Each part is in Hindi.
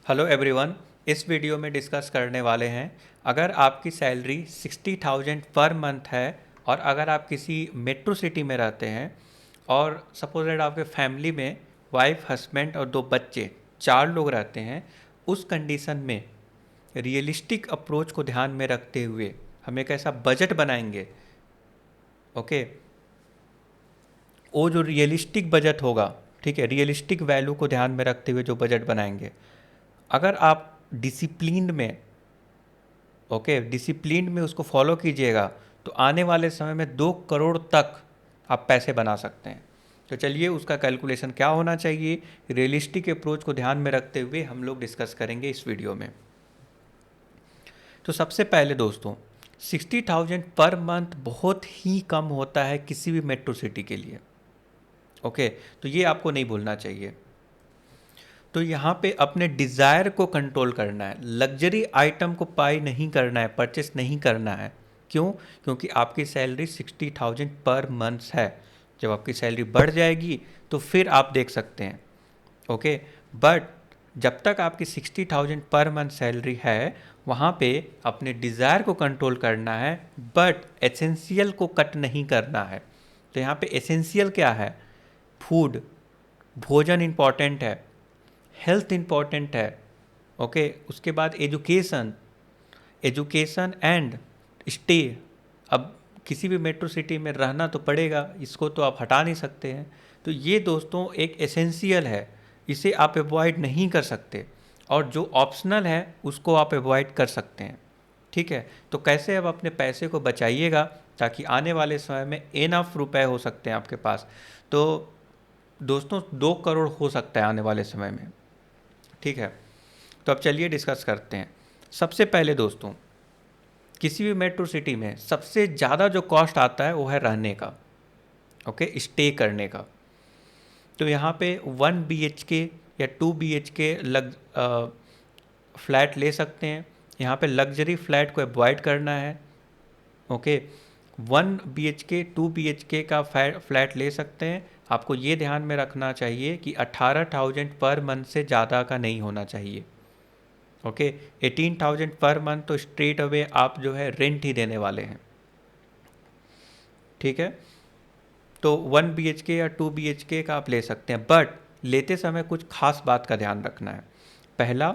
Hello everyone. इस वीडियो में डिस्कस करने वाले हैं, अगर आपकी सैलरी 60,000 पर मंथ है और अगर आप किसी मेट्रो सिटी में रहते हैं और सपोज दैट आपके फैमिली में वाइफ, हस्बैंड और दो बच्चे, चार लोग रहते हैं, उस कंडीशन में रियलिस्टिक अप्रोच को ध्यान में रखते हुए हम एक ऐसा बजट बनाएंगे। ओके, वो जो रियलिस्टिक बजट होगा, ठीक है, रियलिस्टिक वैल्यू को ध्यान में रखते हुए जो बजट बनाएंगे, अगर आप डिसिप्लिन में, ओके, डिसिप्लिन में उसको फॉलो कीजिएगा तो आने वाले समय में 2 करोड़ तक आप पैसे बना सकते हैं। तो चलिए उसका कैलकुलेशन क्या होना चाहिए, रियलिस्टिक अप्रोच को ध्यान में रखते हुए हम लोग डिस्कस करेंगे इस वीडियो में। तो सबसे पहले दोस्तों, 60,000 पर मंथ बहुत ही कम होता है किसी भी मेट्रो सिटी के लिए। ओके, तो ये आपको नहीं भूलना चाहिए। तो यहाँ पे अपने डिज़ायर को कंट्रोल करना है, लग्जरी आइटम को बाय नहीं करना है, परचेस नहीं करना है। क्यों? क्योंकि आपकी सैलरी 60,000 पर मंथ है। जब आपकी सैलरी बढ़ जाएगी तो फिर आप देख सकते हैं। ओके, बट जब तक आपकी 60,000 पर मंथ सैलरी है, वहाँ पे अपने डिज़ायर को कंट्रोल करना है, बट एसेंशियल को कट नहीं करना है। तो यहाँ पे एसेंशियल क्या है? फूड, भोजन इम्पॉर्टेंट है, हेल्थ इम्पॉर्टेंट है। ओके, उसके बाद एजुकेशन, एजुकेशन एंड स्टे। अब किसी भी मेट्रो सिटी में रहना तो पड़ेगा, इसको तो आप हटा नहीं सकते हैं। तो ये दोस्तों एक एसेंशियल है, इसे आप अवॉइड नहीं कर सकते, और जो ऑप्शनल है उसको आप अवॉइड कर सकते हैं। ठीक है, तो कैसे अब अपने पैसे को बचाइएगा ताकि आने वाले समय में इनफ रुपए हो सकते हैं आपके पास। तो दोस्तों 2 करोड़ हो सकता है आने वाले समय में। ठीक है, तो अब चलिए डिस्कस करते हैं। सबसे पहले दोस्तों, किसी भी मेट्रो सिटी में सबसे ज़्यादा जो कॉस्ट आता है वो है रहने का, ओके, स्टे करने का। तो यहाँ पे 1 BHK या 2 BHK फ्लैट ले सकते हैं। यहाँ पे लग्जरी फ्लैट को अवॉइड करना है। ओके, 1 BHK 2 BHK का फ्लैट ले सकते हैं। आपको ये ध्यान में रखना चाहिए कि 18,000 पर मंथ से ज़्यादा का नहीं होना चाहिए। ओके, 18,000 पर मंथ तो स्ट्रेट अवे आप जो है रेंट ही देने वाले हैं। ठीक है, तो 1 BHK या 2 BHK का आप ले सकते हैं, बट लेते समय कुछ खास बात का ध्यान रखना है। पहला,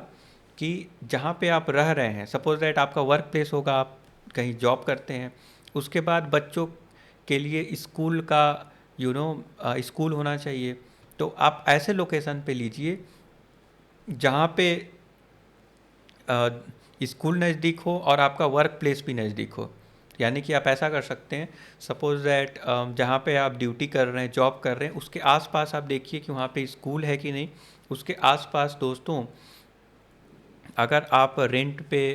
कि जहाँ पे आप रह रहे हैं, सपोज दैट आपका वर्क प्लेस होगा, आप कहीं जॉब करते हैं, उसके बाद बच्चों के लिए स्कूल का स्कूल होना चाहिए। तो आप ऐसे लोकेशन पे लीजिए जहाँ पे स्कूल नज़दीक हो और आपका वर्क प्लेस भी नज़दीक हो। यानी कि आप ऐसा कर सकते हैं, सपोज दैट जहाँ पे आप ड्यूटी कर रहे हैं, जॉब कर रहे हैं, उसके आसपास आप देखिए कि वहाँ पे स्कूल है कि नहीं। उसके आसपास दोस्तों, अगर आप रेंट पे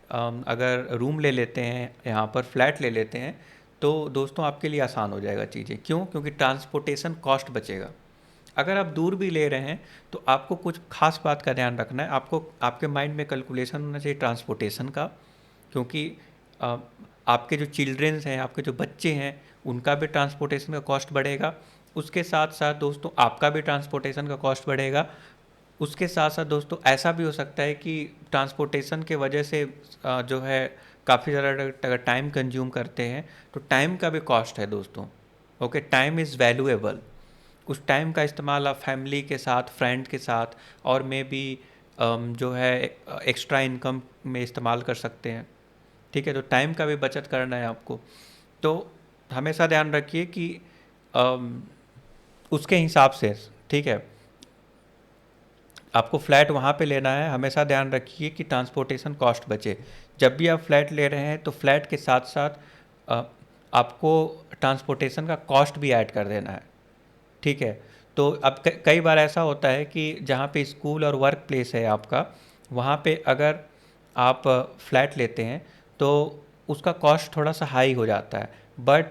अगर रूम ले लेते हैं, यहाँ पर फ्लैट ले लेते हैं, तो दोस्तों आपके लिए आसान हो जाएगा चीज़ें। क्यों? क्योंकि ट्रांसपोर्टेशन कॉस्ट बचेगा। अगर आप दूर भी ले रहे हैं तो आपको कुछ खास बात का ध्यान रखना है। आपको आपके माइंड में कैलकुलेशन होना चाहिए ट्रांसपोर्टेशन का, क्योंकि अ, आपके जो चिल्ड्रेंस हैं, आपके जो बच्चे हैं, उनका भी ट्रांसपोर्टेशन का कॉस्ट बढ़ेगा। उसके साथ साथ दोस्तों आपका भी ट्रांसपोर्टेशन का कॉस्ट बढ़ेगा। उसके साथ साथ दोस्तों ऐसा भी हो सकता है कि ट्रांसपोर्टेशन के वजह से जो है काफ़ी ज़्यादा अगर टाइम कंज्यूम करते हैं तो टाइम का भी कॉस्ट है दोस्तों। Okay, time is valuable. उस टाइम का इस्तेमाल आप फैमिली के साथ, फ्रेंड के साथ, और मे बी जो है एक्स्ट्रा इनकम में इस्तेमाल कर सकते हैं। ठीक है, तो टाइम का भी बचत करना है आपको। तो हमेशा ध्यान रखिए कि अम, उसके हिसाब से, ठीक है, आपको फ्लैट वहाँ पे लेना है। हमेशा ध्यान रखिए कि ट्रांसपोर्टेशन कॉस्ट बचे। जब भी आप फ्लैट ले रहे हैं तो फ्लैट के साथ साथ अ, आपको ट्रांसपोर्टेशन का कॉस्ट भी ऐड कर देना है। ठीक है, तो अब कई बार ऐसा होता है कि जहाँ पे स्कूल और वर्क प्लेस है आपका, वहाँ पे अगर आप फ्लैट लेते हैं तो उसका कॉस्ट थोड़ा सा हाई हो जाता है, बट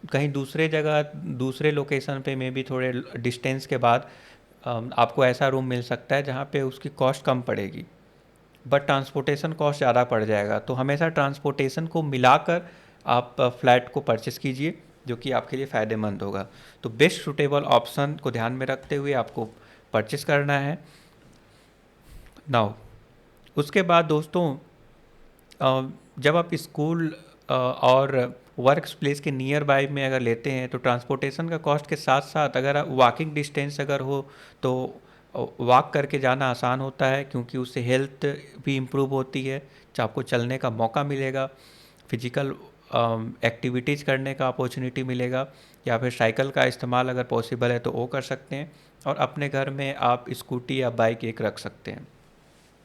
कहीं दूसरे जगह, दूसरे लोकेशन पे में भी थोड़े डिस्टेंस के बाद आपको ऐसा रूम मिल सकता है जहाँ पे उसकी कॉस्ट कम पड़ेगी, बट ट्रांसपोर्टेशन कॉस्ट ज़्यादा पड़ जाएगा। तो हमेशा ट्रांसपोर्टेशन को मिलाकर आप फ्लैट को परचेस कीजिए, जो कि आपके लिए फ़ायदेमंद होगा। तो बेस्ट सूटेबल ऑप्शन को ध्यान में रखते हुए आपको परचेस करना है। नाउ उसके बाद दोस्तों, जब आप स्कूल और वर्क प्लेस के नियर बाय में अगर लेते हैं तो ट्रांसपोर्टेशन का कॉस्ट के साथ साथ अगर आप वॉकिंग डिस्टेंस अगर हो तो वॉक करके जाना आसान होता है, क्योंकि उससे हेल्थ भी इम्प्रूव होती है, आपको चलने का मौका मिलेगा, फिजिकल एक्टिविटीज़ करने का अपॉर्चुनिटी मिलेगा, या फिर साइकिल का इस्तेमाल अगर पॉसिबल है तो वो कर सकते हैं, और अपने घर में आप स्कूटी या बाइक एक रख सकते हैं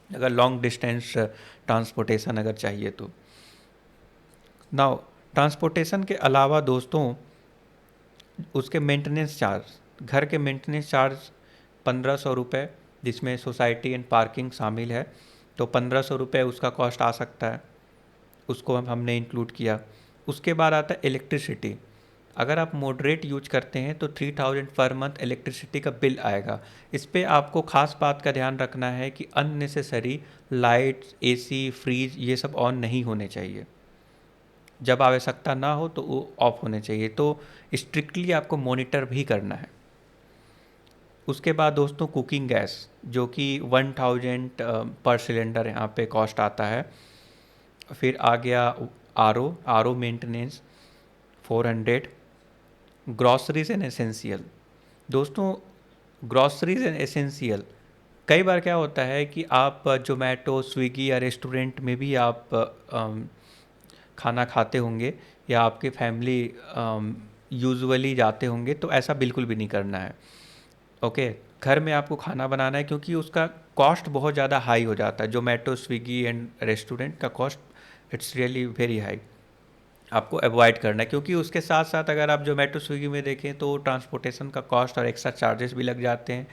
अगर लॉन्ग डिस्टेंस ट्रांसपोर्टेशन अगर चाहिए तो। नाउ ट्रांसपोर्टेशन के अलावा दोस्तों, उसके मेंटेनेंस चार्ज, घर के मेंटेनेंस चार्ज 1500 रुपये, जिसमें सोसाइटी एंड पार्किंग शामिल है, तो 1500 रुपये उसका कॉस्ट आ सकता है, उसको हमने इंक्लूड किया। उसके बाद आता है इलेक्ट्रिसिटी। अगर आप मॉडरेट यूज करते हैं तो 3000 पर मंथ इलेक्ट्रिसिटी का बिल आएगा। इस पे आपको ख़ास बात का ध्यान रखना है कि अननेसेसरी लाइट्स, एसी, फ्रीज ये सब ऑन नहीं होने चाहिए, जब आवश्यकता ना हो तो वो ऑफ होने चाहिए, तो स्ट्रिक्टली आपको मॉनिटर भी करना है। उसके बाद दोस्तों कुकिंग गैस, जो कि 1000 पर सिलेंडर यहाँ पे कॉस्ट आता है। फिर आ गया R O maintenance 400। Groceries and essential, दोस्तों ग्रॉसरीज एंड एसेंशियल, कई बार क्या होता है कि आप जोमेटो, स्विगी या रेस्टोरेंट में भी आप खाना खाते होंगे, या आपके फैमिली यूजुअली जाते होंगे, तो ऐसा बिल्कुल भी नहीं करना है। ओके, घर में आपको खाना बनाना है, क्योंकि उसका कॉस्ट बहुत ज़्यादा हाई हो जाता है। जोमेटो, स्विगी एंड रेस्टोरेंट का cost it's really very high, आपको अवॉइड करना है, क्योंकि उसके साथ साथ अगर आप जोमेटो, स्विगी में देखें तो ट्रांसपोर्टेशन का कॉस्ट और एक्स्ट्रा चार्जेस भी लग जाते हैं।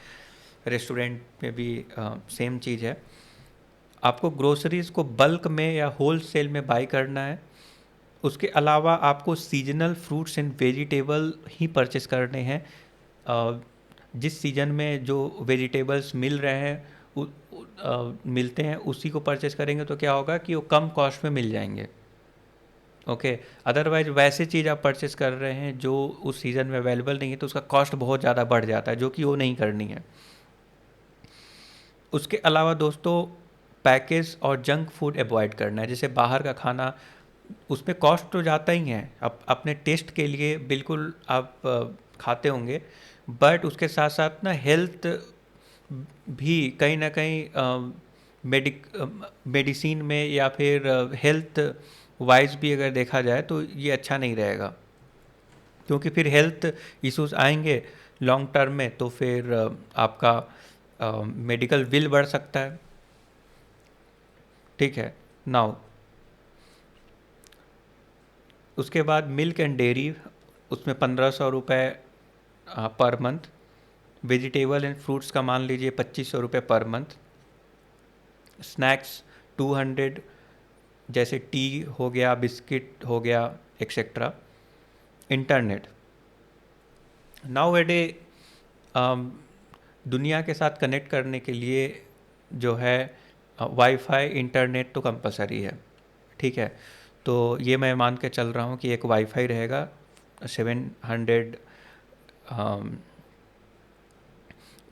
रेस्टोरेंट में भी सेम चीज़ है। आपको ग्रोसरीज़ को बल्क में या होल सेल में बाई करना है। उसके अलावा आपको seasonal fruits and vegetable he purchase करने हैं। जिस सीज़न में जो वेजिटेबल्स मिल रहे हैं मिलते हैं, उसी को परचेस करेंगे तो क्या होगा कि वो कम कॉस्ट में मिल जाएंगे। ओके, अदरवाइज वैसे चीज़ आप परचेस कर रहे हैं जो उस सीज़न में अवेलेबल नहीं है, तो उसका कॉस्ट बहुत ज़्यादा बढ़ जाता है, जो कि वो नहीं करनी है। उसके अलावा दोस्तों, पैकेज और जंक फूड अवॉइड करना है। जैसे बाहर का खाना, उसमें कॉस्ट तो जाता ही है, आप अपने टेस्ट के लिए बिल्कुल आप खाते होंगे, बट उसके साथ साथ ना हेल्थ भी कहीं ना कहीं मेडिसिन में या फिर हेल्थ वाइज भी अगर देखा जाए तो ये अच्छा नहीं रहेगा, क्योंकि फिर हेल्थ इश्यूज आएंगे लॉन्ग टर्म में, तो फिर आपका मेडिकल बिल बढ़ सकता है। ठीक है। नाउ उसके बाद मिल्क एंड डेयरी, उसमें 1500 रुपये per month. Vegetable and fruits का मान लीजिए 2500 रुपये पर मंथ। स्नैक्स 200, जैसे टी हो गया, बिस्किट हो गया, etcetera. Internet, now a day दुनिया के साथ कनेक्ट करने के लिए जो है वाईफाई, इंटरनेट तो कंपलसरी है। ठीक है, तो ये मैं मान के चल रहा हूँ कि एक वाईफाई रहेगा 700,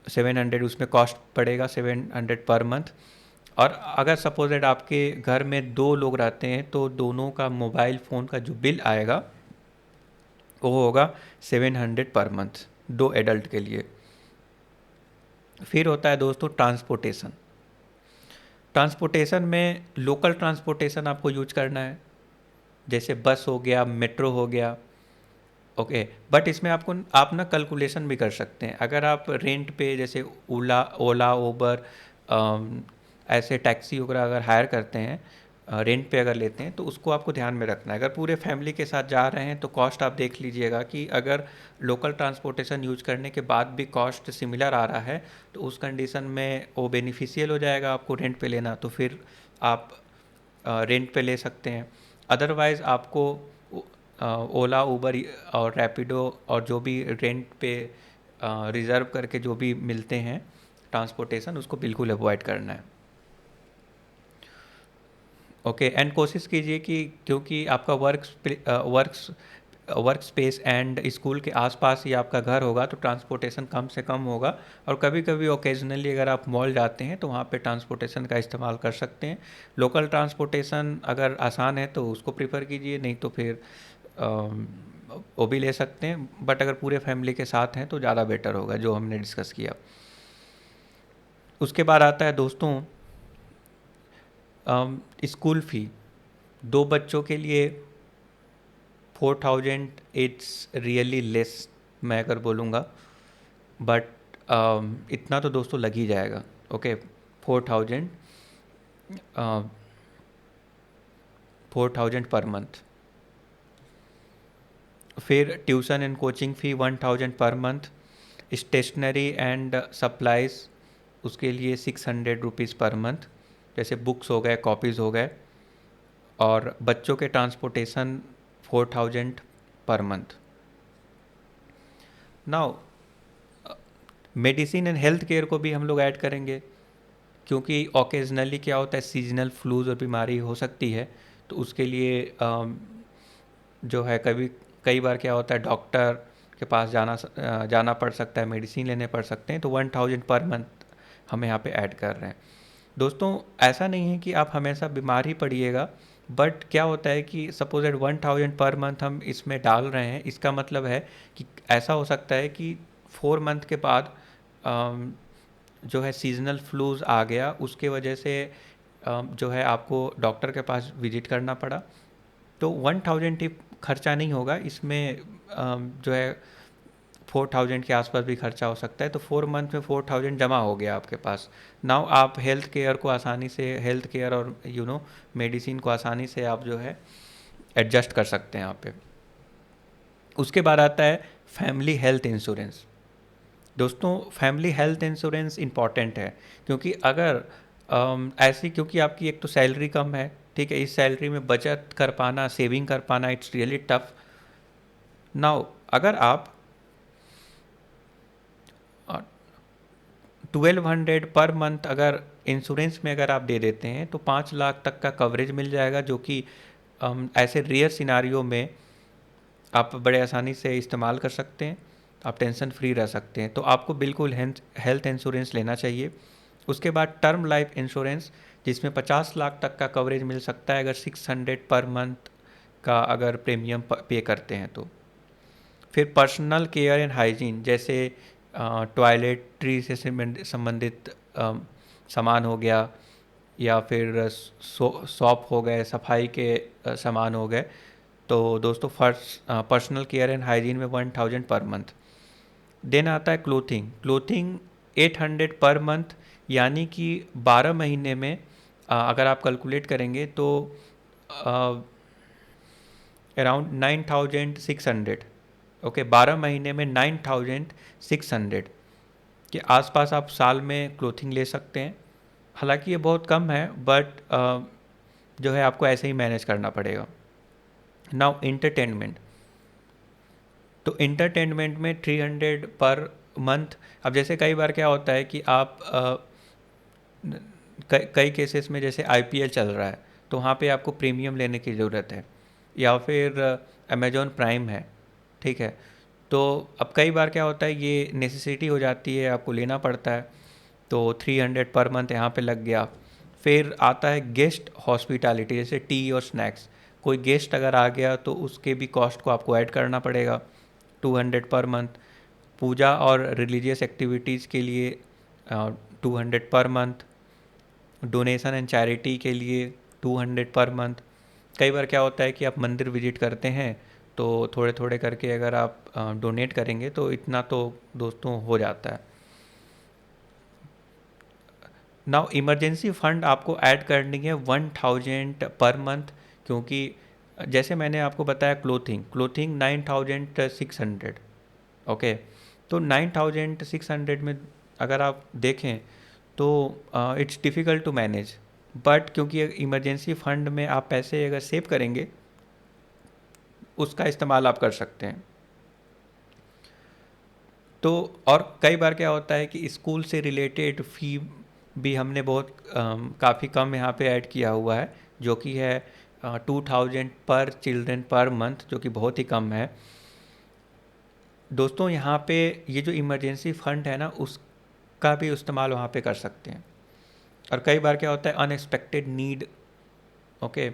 700 उसमें कॉस्ट पड़ेगा, 700 पर मंथ। और अगर सपोजेड आपके घर में 2 लोग रहते हैं तो दोनों का मोबाइल फ़ोन का जो बिल आएगा वो होगा 700 पर मंथ, 2 एडल्ट के लिए। फिर होता है दोस्तों ट्रांसपोर्टेशन। ट्रांसपोर्टेशन में लोकल ट्रांसपोर्टेशन आपको यूज करना है, जैसे बस हो गया, मेट्रो हो गया। ओके, बट इसमें आपको आप ना कैलकुलेशन भी कर सकते हैं। अगर आप रेंट पे जैसे ओला, उबर, ऐसे टैक्सी वगैरह अगर हायर करते हैं, रेंट पे अगर लेते हैं, तो उसको आपको ध्यान में रखना है। अगर पूरे फैमिली के साथ जा रहे हैं तो कॉस्ट आप देख लीजिएगा कि अगर लोकल ट्रांसपोर्टेशन यूज करने के बाद भी कॉस्ट सिमिलर आ रहा है, तो उस कंडीशन में वो बेनिफिशियल हो जाएगा आपको रेंट पे लेना, तो फिर आप रेंट पे ले सकते हैं। अदरवाइज़ आपको ओला, उबर और रैपिडो और जो भी रेंट पे रिज़र्व करके जो भी मिलते हैं ट्रांसपोर्टेशन, उसको बिल्कुल अवॉइड करना है। ओके, एंड कोशिश कीजिए कि क्योंकि आपका work work space and school के आसपास ही आपका घर होगा तो ट्रांसपोर्टेशन कम से कम होगा। और कभी कभी ओकेजनली अगर आप मॉल जाते हैं तो वहाँ पे ट्रांसपोर्टेशन का इस्तेमाल कर सकते हैं। लोकल ट्रांसपोर्टेशन अगर आसान है तो उसको प्रीफर कीजिए, नहीं तो फिर वो भी ले सकते हैं, बट अगर पूरे फैमिली के साथ हैं तो ज़्यादा बेटर होगा जो हमने डिस्कस किया। उसके बाद आता है दोस्तों स्कूल फ़ी। 2 बच्चों के लिए 4000 इट्स रियली लेस, मैं अगर बोलूँगा, बट इतना तो दोस्तों लग ही जाएगा। Okay, 4000 4000 per month. फिर tuition and coaching fee 1000 per month. Stationery and supplies उसके लिए 600 रुपीज़ पर मंथ, जैसे बुक्स हो गए, कॉपीज़ हो गए। और बच्चों के transportation 4000 per month. Now medicine and health care को भी हम लोग ऐड करेंगे, क्योंकि ओकेजनली क्या होता है, सीजनल फ्लूज और बीमारी हो सकती है, तो उसके लिए जो है कई बार क्या होता है, डॉक्टर के पास जाना पड़ सकता है, मेडिसिन लेने पड़ सकते हैं, तो 1000 पर मंथ हम यहाँ पे ऐड कर रहे हैं। दोस्तों ऐसा नहीं है कि आप हमेशा बीमार ही पड़िएगा, बट क्या होता है कि सपोज एट 1000 पर मंथ हम इसमें डाल रहे हैं, इसका मतलब है कि ऐसा हो सकता है कि 4 मंथ के बाद जो है सीजनल फ्लूज आ गया, उसके वजह से जो है आपको डॉक्टर के पास विजिट करना पड़ा, तो 1000 टिप खर्चा नहीं होगा इसमें। जो है 4000 के आसपास भी खर्चा हो सकता है, तो 4 मंथ में 4000 जमा हो गया आपके पास। नाउ आप हेल्थ केयर को आसानी से, हेल्थ केयर और मेडिसिन को आसानी से आप जो है एडजस्ट कर सकते हैं यहाँ पे। उसके बाद आता है फैमिली हेल्थ इंश्योरेंस। दोस्तों फैमिली हेल्थ इंश्योरेंस इम्पॉर्टेंट है, क्योंकि अगर क्योंकि आपकी एक तो सैलरी कम है, ठीक है, इस सैलरी में बचत कर पाना, सेविंग कर पाना, इट्स रियली टफ। नाउ अगर आप 1200 पर मंथ अगर इंश्योरेंस में अगर आप दे देते हैं तो 5 लाख तक का कवरेज मिल जाएगा, जो कि ऐसे रेयर सिनारियो में आप बड़े आसानी से इस्तेमाल कर सकते हैं, आप टेंशन फ्री रह सकते हैं। तो आपको बिल्कुल हेल्थ इंश्योरेंस लेना चाहिए। उसके बाद टर्म लाइफ इंश्योरेंस, जिसमें 50 लाख तक का कवरेज मिल सकता है अगर 600 पर मंथ का अगर प्रीमियम पे करते हैं तो। फिर पर्सनल केयर एंड हाइजीन, जैसे टॉयलेटरी से संबंधित सामान हो गया, या फिर सॉप हो गए, सफाई के सामान हो गए, तो दोस्तों पर्सनल केयर एंड हाइजीन में 1000 पर मंथ। देन आता है क्लोथिंग 800 पर मंथ, यानी कि 12 महीने में अगर आप कैलकुलेट करेंगे तो अराउंड 9600। ओके, 12 महीने में 9600 के आसपास आप साल में क्लोथिंग ले सकते हैं। हालांकि ये बहुत कम है, बट जो है आपको ऐसे ही मैनेज करना पड़ेगा। नाउ इंटरटेनमेंट, तो इंटरटेनमेंट में 300 पर मंथ। अब जैसे कई बार क्या होता है कि आप कई केसेस में जैसे आईपीएल चल रहा है तो वहाँ पे आपको प्रीमियम लेने की ज़रूरत है, या फिर अमेजॉन प्राइम है, ठीक है, तो अब कई बार क्या होता है ये नेसेसिटी हो जाती है, आपको लेना पड़ता है, तो 300 पर मंथ यहाँ पे लग गया। फिर आता है गेस्ट हॉस्पिटैलिटी, जैसे टी और स्नैक्स, कोई गेस्ट अगर आ गया तो उसके भी कॉस्ट को आपको ऐड करना पड़ेगा, 200 पर मंथ। पूजा और रिलीजियस एक्टिविटीज़ के लिए 200 per month. Donation and charity के लिए 200 पर मंथ। कई बार क्या होता है कि आप मंदिर विजिट करते हैं तो थोड़े थोड़े करके अगर आप डोनेट करेंगे तो इतना तो दोस्तों हो जाता है। नाउ इमरजेंसी फ़ंड आपको ऐड करनी है 1000 पर मंथ, क्योंकि जैसे मैंने आपको बताया क्लोथिंग 9600। ओके, तो 9600 में अगर आप देखें तो it's difficult to manage, but क्योंकि इमरजेंसी फ़ंड में आप पैसे अगर सेव करेंगे उसका इस्तेमाल आप कर सकते हैं। तो और कई बार क्या होता है कि स्कूल से रिलेटेड फ़ी भी हमने बहुत काफ़ी कम यहाँ पे ऐड किया हुआ है, जो कि है 2000 पर चिल्ड्रन पर मंथ, जो कि बहुत ही कम है। दोस्तों यहाँ पे ये जो इमरजेंसी फंड है ना, उसका भी इस्तेमाल वहाँ पे कर सकते हैं। और कई बार क्या होता है, unexpected need, okay,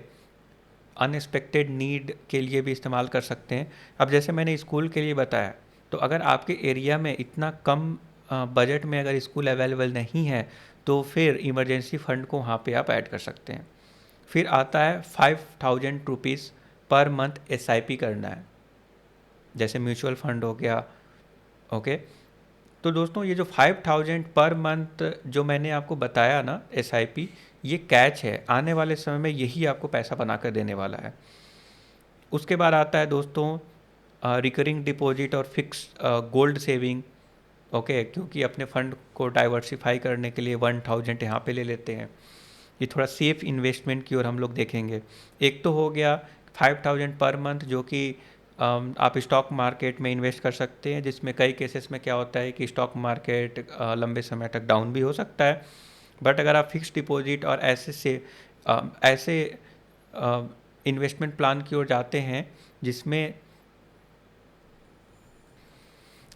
unexpected need के लिए भी इस्तेमाल कर सकते हैं। अब जैसे मैंने स्कूल के लिए बताया, तो अगर आपके एरिया में इतना कम बजट में अगर स्कूल अवेलेबल नहीं है, तो फिर इमरजेंसी फ़ंड को वहाँ पे आप ऐड कर सकते हैं। फिर आता है 5000 रुपीज़ पर मंथ एसआईपी करना है, जैसे म्यूचुअल फंड हो गया, ओके। तो दोस्तों ये जो 5000 पर मंथ जो मैंने आपको बताया ना एसआईपी, ये कैच है, आने वाले समय में यही आपको पैसा बना कर देने वाला है। उसके बाद आता है दोस्तों रिकरिंग डिपॉजिट और फिक्स गोल्ड सेविंग, ओके, क्योंकि अपने फंड को डाइवर्सिफाई करने के लिए 1000 यहाँ पे ले लेते हैं। ये थोड़ा सेफ इन्वेस्टमेंट की ओर हम लोग देखेंगे। एक तो हो गया 5000 पर मंथ, जो कि आप स्टॉक मार्केट में इन्वेस्ट कर सकते हैं, जिसमें कई केसेस में क्या होता है कि स्टॉक मार्केट लंबे समय तक डाउन भी हो सकता है। बट अगर आप फिक्स डिपॉजिट और ऐसे इन्वेस्टमेंट प्लान की ओर जाते हैं जिसमें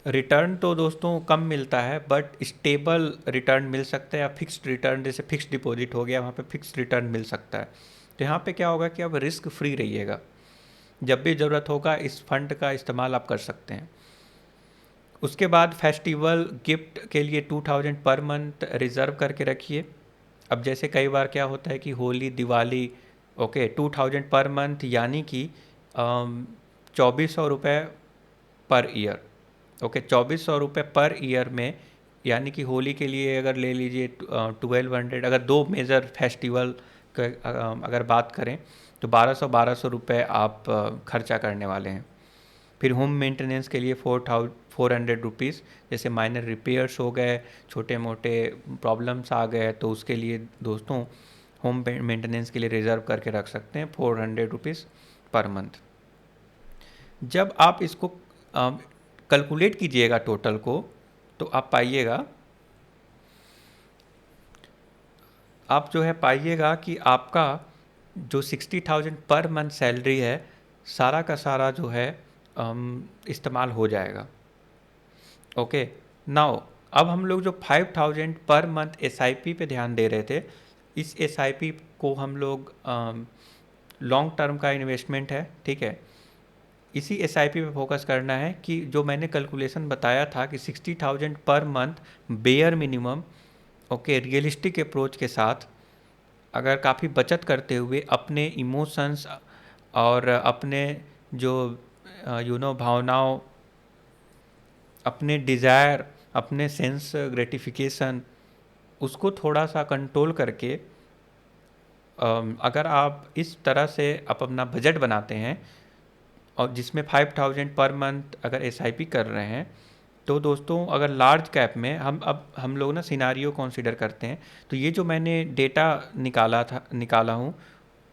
रिटर्न तो दोस्तों कम मिलता है बट स्टेबल रिटर्न मिल सकता है, या फिक्स्ड रिटर्न, जैसे फिक्स्ड डिपॉजिट हो गया, वहाँ पे फिक्स्ड रिटर्न मिल सकता है। तो यहाँ पे क्या होगा कि आप रिस्क फ्री रहिएगा, जब भी ज़रूरत होगा इस फंड का इस्तेमाल आप कर सकते हैं। उसके बाद फेस्टिवल गिफ्ट के लिए 2000 पर मंथ रिज़र्व करके रखिए। अब जैसे कई बार क्या होता है कि Holi, Diwali, okay, 2000 per month यानी कि 2400 रुपये पर ईयर, ओके, 2400 रुपये पर ईयर में, यानी कि होली के लिए अगर ले लीजिए 1200, अगर दो मेजर फेस्टिवल का अगर बात करें तो 1200 आप खर्चा करने वाले हैं। फिर होम मेंटेनेंस के लिए 400 रुपीज़, जैसे माइनर रिपेयर्स हो गए, छोटे मोटे प्रॉब्लम्स आ गए, तो उसके लिए दोस्तों होम मेंटेनेंस के लिए रिज़र्व करके रख सकते हैं 400 रुपीज़ पर मंथ। जब आप इसको कैलकुलेट कीजिएगा टोटल को, तो आप पाइएगा, आप जो है पाइएगा कि आपका जो 60,000 पर मंथ सैलरी है, सारा का सारा जो है इस्तेमाल हो जाएगा, ओके। नाउ अब हम लोग जो 5000 पर मंथ एसआईपी पे ध्यान दे रहे थे, इस एसआईपी को हम लोग लॉन्ग टर्म का इन्वेस्टमेंट है, ठीक है। इसी एसआईपी पे फोकस करना है कि जो मैंने कैलकुलेशन बताया था कि 60,000 per month bare minimum, okay, realistic approach के साथ, अगर काफ़ी बचत करते हुए अपने इमोशंस और अपने जो भावनाओं, अपने डिज़ायर, अपने सेंस ग्रेटिफिकेशन, उसको थोड़ा सा कंट्रोल करके अगर आप इस तरह से आप अपना बजट बनाते हैं, और जिसमें 5000 पर मंथ अगर एसआईपी कर रहे हैं, तो दोस्तों अगर लार्ज कैप में हम लोग ना सिनारियो कंसीडर करते हैं, तो ये जो मैंने डेटा निकाला हूँ,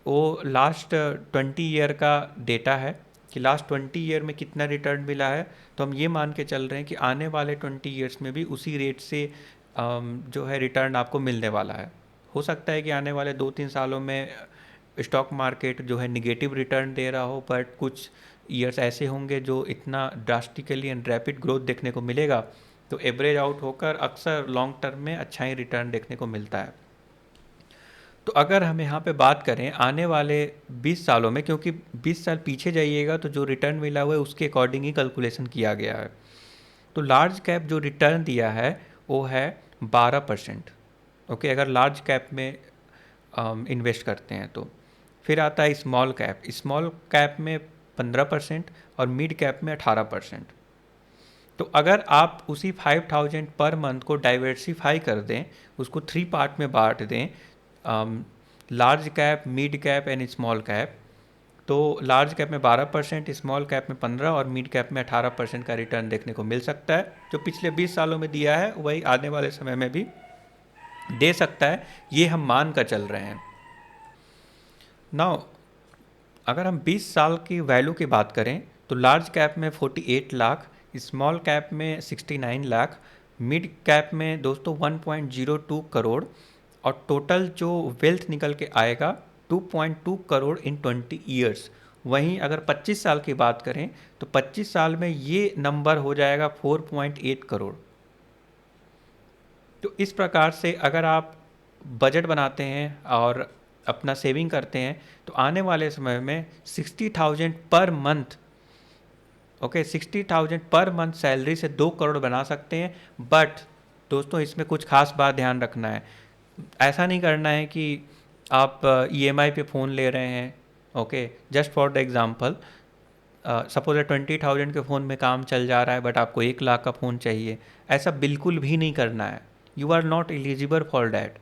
वो लास्ट 20 ईयर का डेटा है कि लास्ट 20 ईयर में कितना रिटर्न मिला है। तो हम ये मान के चल रहे हैं कि आने वाले 20 ईयर्स में भी उसी रेट से जो है रिटर्न आपको मिलने वाला है। हो सकता है कि आने वाले 2-3 सालों में स्टॉक मार्केट जो है निगेटिव रिटर्न दे रहा हो, बट कुछ ईयर्स ऐसे होंगे जो इतना ड्रास्टिकली एंड रैपिड ग्रोथ देखने को मिलेगा, तो एवरेज आउट होकर अक्सर लॉन्ग टर्म में अच्छा ही रिटर्न देखने को मिलता है। तो अगर हम यहाँ पे बात करें आने वाले 20 सालों में, क्योंकि 20 साल पीछे जाइएगा तो जो रिटर्न मिला हुआ है उसके अकॉर्डिंग ही कैलकुलेशन किया गया है। तो लार्ज कैप जो रिटर्न दिया है वो है 12%, ओके, अगर लार्ज कैप में इन्वेस्ट करते हैं तो। फिर आता है स्मॉल कैप में 15% और मिड कैप में 18%। तो अगर आप उसी 5000 पर मंथ को डाइवर्सिफाई कर दें, उसको 3 पार्ट में बांट दें, large cap, mid cap and small cap, तो लार्ज कैप में 12%, स्मॉल कैप में 15% और मिड कैप में 18% का रिटर्न देखने को मिल सकता है। जो पिछले 20 सालों में दिया है वही आने वाले समय में भी दे सकता है, ये हम मान कर चल रहे हैं। नाउ अगर हम 20 साल की वैल्यू की बात करें तो लार्ज कैप में 48 लाख, स्मॉल कैप में 69 लाख, मिड कैप में दोस्तों 1.02 करोड़, और टोटल जो वेल्थ निकल के आएगा 2.2 करोड़ इन 20 ईयर्स। वहीं अगर 25 साल की बात करें तो 25 साल में ये नंबर हो जाएगा 4.8 करोड़। तो इस प्रकार से अगर आप बजट बनाते हैं और अपना सेविंग करते हैं तो आने वाले समय में 60,000 per month, okay, 60,000 per month salary से 2 करोड़ बना सकते हैं। बट दोस्तों इसमें कुछ खास बात ध्यान रखना है। ऐसा नहीं करना है कि आप ईएमआई पे फ़ोन ले रहे हैं, okay, just for the example suppose 20,000 के फ़ोन में काम चल जा रहा है बट आपको 1 लाख का फ़ोन चाहिए। ऐसा बिल्कुल भी नहीं करना है। You are not eligible for that.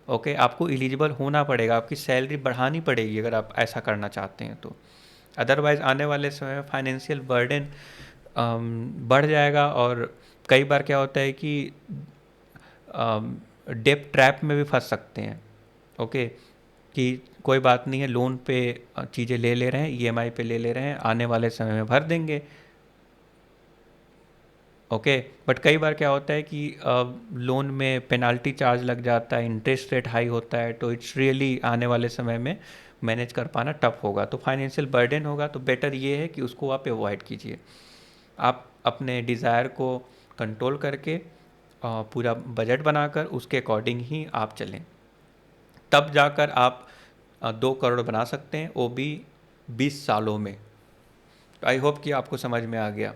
Okay, आपको एलिजिबल होना पड़ेगा, आपकी सैलरी बढ़ानी पड़ेगी अगर आप ऐसा करना चाहते हैं तो। अदरवाइज़ आने वाले समय में फाइनेंशियल बर्डन बढ़ जाएगा। और कई बार क्या होता है कि डेप ट्रैप में भी फंस सकते हैं। ओके, कि कोई बात नहीं है, लोन पे चीज़ें ले रहे हैं, ईएमआई पे ले रहे हैं, आने वाले समय में भर देंगे। ओके, बट कई बार क्या होता है कि लोन में पेनाल्टी चार्ज लग जाता है, इंटरेस्ट रेट हाई होता है, तो इट्स रियली आने वाले समय में मैनेज कर पाना टफ होगा, तो फाइनेंशियल बर्डन होगा। तो बेटर ये है कि उसको आप अवॉइड कीजिए। आप अपने डिज़ायर को कंट्रोल करके पूरा बजट बनाकर उसके अकॉर्डिंग ही आप चलें, तब जाकर आप 2 करोड़ बना सकते हैं, वो भी 20 सालों में। आई होप कि आपको समझ में आ गया।